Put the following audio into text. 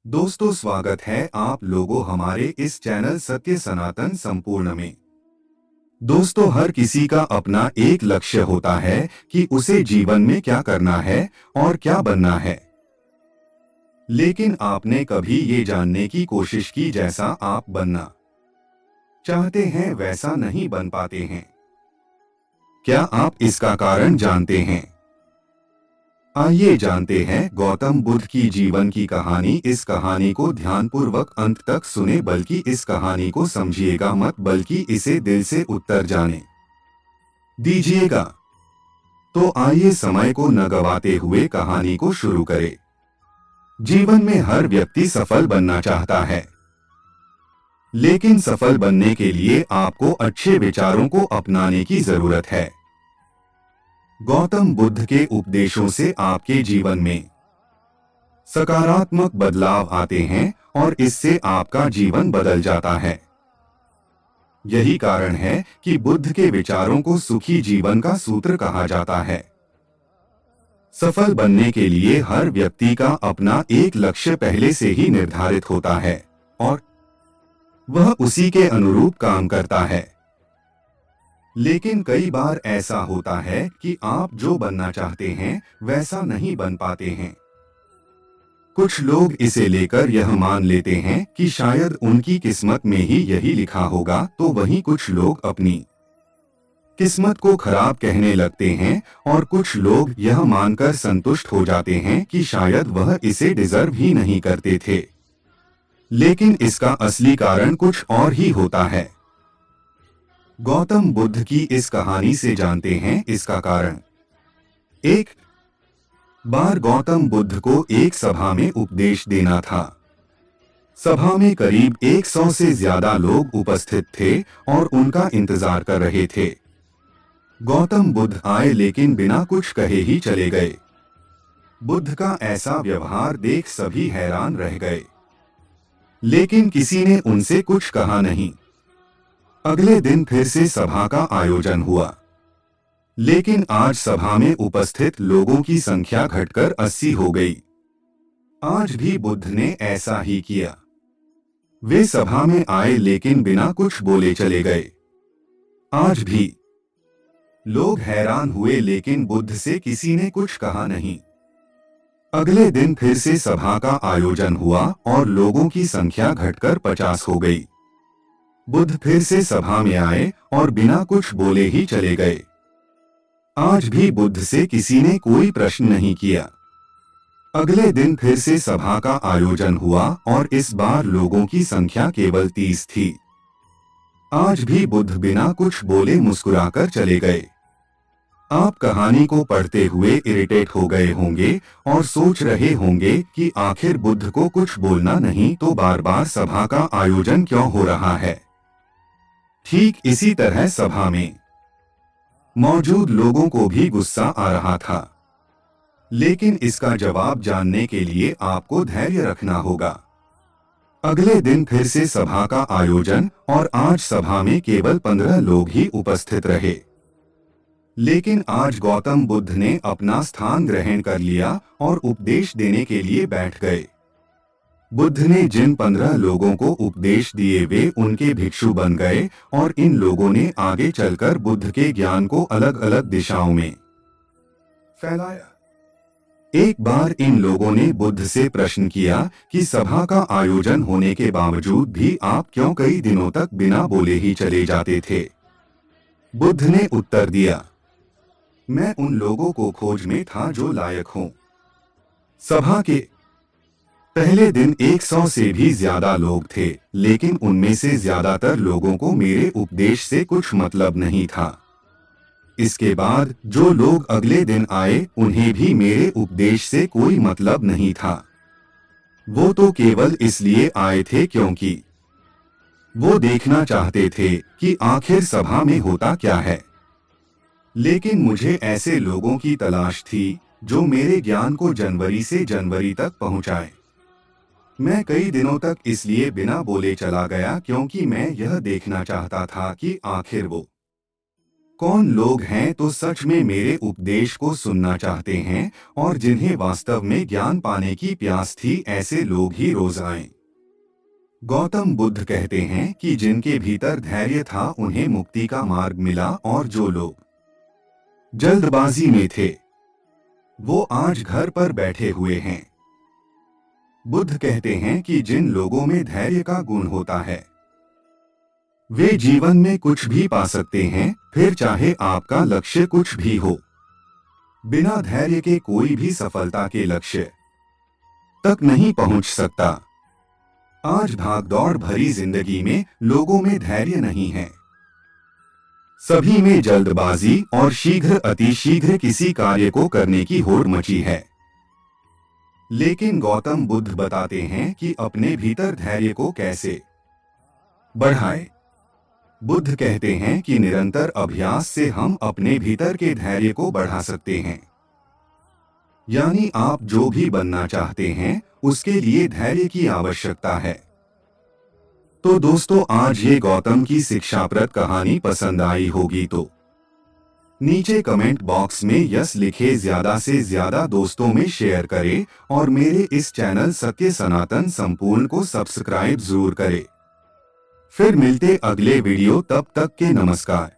दोस्तों, स्वागत है आप लोगों हमारे इस चैनल सत्य सनातन संपूर्ण में। दोस्तों, हर किसी का अपना एक लक्ष्य होता है कि उसे जीवन में क्या करना है और क्या बनना है। लेकिन आपने कभी ये जानने की कोशिश की जैसा आप बनना चाहते हैं वैसा नहीं बन पाते हैं? क्या आप इसका कारण जानते हैं? आइए जानते हैं गौतम बुद्ध की जीवन की कहानी। इस कहानी को ध्यानपूर्वक अंत तक सुने, बल्कि इस कहानी को समझिएगा मत, बल्कि इसे दिल से उत्तर जाने दीजिएगा। तो आइए समय को न गवाते हुए कहानी को शुरू करें। जीवन में हर व्यक्ति सफल बनना चाहता है, लेकिन सफल बनने के लिए आपको अच्छे विचारों को अपनाने की जरूरत है। गौतम बुद्ध के उपदेशों से आपके जीवन में सकारात्मक बदलाव आते हैं और इससे आपका जीवन बदल जाता है। यही कारण है कि बुद्ध के विचारों को सुखी जीवन का सूत्र कहा जाता है। सफल बनने के लिए हर व्यक्ति का अपना एक लक्ष्य पहले से ही निर्धारित होता है और वह उसी के अनुरूप काम करता है। लेकिन कई बार ऐसा होता है कि आप जो बनना चाहते हैं वैसा नहीं बन पाते हैं। कुछ लोग इसे लेकर यह मान लेते हैं कि शायद उनकी किस्मत में ही यही लिखा होगा, तो वहीं कुछ लोग अपनी किस्मत को खराब कहने लगते हैं और कुछ लोग यह मानकर संतुष्ट हो जाते हैं कि शायद वह इसे डिजर्व ही नहीं करते थे। लेकिन इसका असली कारण कुछ और ही होता है। गौतम बुद्ध की इस कहानी से जानते हैं इसका कारण। एक बार गौतम बुद्ध को एक सभा में उपदेश देना था। सभा में करीब 100 से ज्यादा लोग उपस्थित थे और उनका इंतजार कर रहे थे। गौतम बुद्ध आए लेकिन बिना कुछ कहे ही चले गए। बुद्ध का ऐसा व्यवहार देख सभी हैरान रह गए, लेकिन किसी ने उनसे कुछ कहा नहीं। अगले दिन फिर से सभा का आयोजन हुआ, लेकिन आज सभा में उपस्थित लोगों की संख्या घटकर 80 हो गई। आज भी बुद्ध ने ऐसा ही किया। वे सभा में आए लेकिन बिना कुछ बोले चले गए। आज भी लोग हैरान हुए, लेकिन बुद्ध से किसी ने कुछ कहा नहीं। अगले दिन फिर से सभा का आयोजन हुआ और लोगों की संख्या घटकर 50 हो गई। बुद्ध फिर से सभा में आए और बिना कुछ बोले ही चले गए। आज भी बुद्ध से किसी ने कोई प्रश्न नहीं किया। अगले दिन फिर से सभा का आयोजन हुआ और इस बार लोगों की संख्या केवल 30 थी। आज भी बुद्ध बिना कुछ बोले मुस्कुराकर चले गए। आप कहानी को पढ़ते हुए इरिटेट हो गए होंगे और सोच रहे होंगे कि आखिर बुद्ध को कुछ बोलना नहीं तो बार बार सभा का आयोजन क्यों हो रहा है। ठीक इसी तरह सभा में मौजूद लोगों को भी गुस्सा आ रहा था, लेकिन इसका जवाब जानने के लिए आपको धैर्य रखना होगा। अगले दिन फिर से सभा का आयोजन और आज सभा में केवल 15 लोग ही उपस्थित रहे। लेकिन आज गौतम बुद्ध ने अपना स्थान ग्रहण कर लिया और उपदेश देने के लिए बैठ गए। बुद्ध ने जिन 15 लोगों को उपदेश दिए वे उनके भिक्षु बन गए और इन लोगों ने आगे चलकर बुद्ध के ज्ञान को अलग अलग दिशाओं में फैलाया। एक बार इन लोगों ने बुद्ध से प्रश्न किया कि सभा का आयोजन होने के बावजूद भी आप क्यों कई दिनों तक बिना बोले ही चले जाते थे। बुद्ध ने उत्तर दिया, मैं उन लोगों को खोज में था जो लायक हों। सभा के पहले दिन 100 से भी ज्यादा लोग थे, लेकिन उनमें से ज्यादातर लोगों को मेरे उपदेश से कुछ मतलब नहीं था। इसके बाद जो लोग अगले दिन आए उन्हें भी मेरे उपदेश से कोई मतलब नहीं था। वो तो केवल इसलिए आए थे क्योंकि वो देखना चाहते थे कि आखिर सभा में होता क्या है। लेकिन मुझे ऐसे लोगों की तलाश थी जो मेरे ज्ञान को जनवरी से जनवरी तक पहुंचाए। मैं कई दिनों तक इसलिए बिना बोले चला गया क्योंकि मैं यह देखना चाहता था कि आखिर वो कौन लोग हैं तो सच में मेरे उपदेश को सुनना चाहते हैं और जिन्हें वास्तव में ज्ञान पाने की प्यास थी, ऐसे लोग ही रोज आएं। गौतम बुद्ध कहते हैं कि जिनके भीतर धैर्य था उन्हें मुक्ति का मार्ग मिला, और जो लोग जल्दबाजी में थे वो आज घर पर बैठे हुए हैं। बुद्ध कहते हैं कि जिन लोगों में धैर्य का गुण होता है वे जीवन में कुछ भी पा सकते हैं, फिर चाहे आपका लक्ष्य कुछ भी हो। बिना धैर्य के कोई भी सफलता के लक्ष्य तक नहीं पहुंच सकता। आज भागदौड़ भरी जिंदगी में लोगों में धैर्य नहीं है। सभी में जल्दबाजी और शीघ्र अतिशीघ्र किसी कार्य को करने की होड़ मची है। लेकिन गौतम बुद्ध बताते हैं कि अपने भीतर धैर्य को कैसे बढ़ाएं। बुद्ध कहते हैं कि निरंतर अभ्यास से हम अपने भीतर के धैर्य को बढ़ा सकते हैं। यानी आप जो भी बनना चाहते हैं उसके लिए धैर्य की आवश्यकता है। तो दोस्तों, आज ये गौतम की शिक्षाप्रद कहानी पसंद आई होगी तो नीचे कमेंट बॉक्स में यस लिखे, ज्यादा से ज्यादा दोस्तों में शेयर करें और मेरे इस चैनल सत्य सनातन संपूर्ण को सब्सक्राइब जरूर करें। फिर मिलते अगले वीडियो, तब तक के नमस्कार।